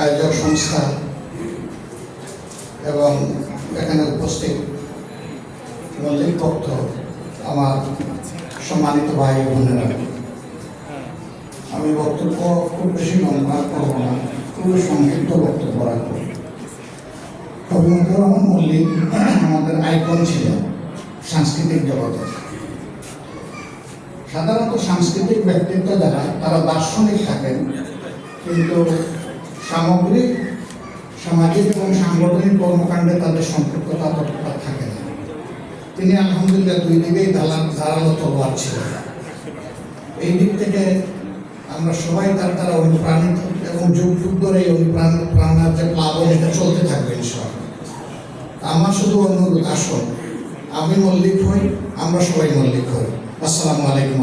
আয়োজক সংস্থা এবং এখানে উপস্থিত মল্লিক ভক্ত, আমার সম্মানিত ভাই বোনেরা, আমি বক্তব্য খুব বেশি লম্বা করব না, খুবই সংক্ষিপ্ত বক্তব্য রাখবো। কবি মতিউর রহমান মল্লিক আমাদের আইকন ছিলেন সাংস্কৃতিক জগতে। সাধারণত সাংস্কৃতিক ব্যক্তিত্ব যারা, তারা দার্শনিক থাকেন, কিন্তু সামগ্রিক সামাজিক এবং সাংগঠনিক কর্মকাণ্ডে তাদের সম্পৃক্ততা ততটা থাকে না। তিনি আলহামদুলিল্লাহ দুই দিকেই ধারালো তলোয়ার ছিলেন। এই দিক থেকে আমরা সবাই তার দ্বারা অনুপ্রাণিত এবং যুগ যুগ ধরে এই অনুপ্রাণার যে প্লাবন, এটা চলতে থাকবে ইনশাআল্লাহ। আমার শুধু অনুরোধ, আসুন আমি মল্লিক হই, আমরা সবাই মল্লিক হই। আসসালামু আলাইকুম।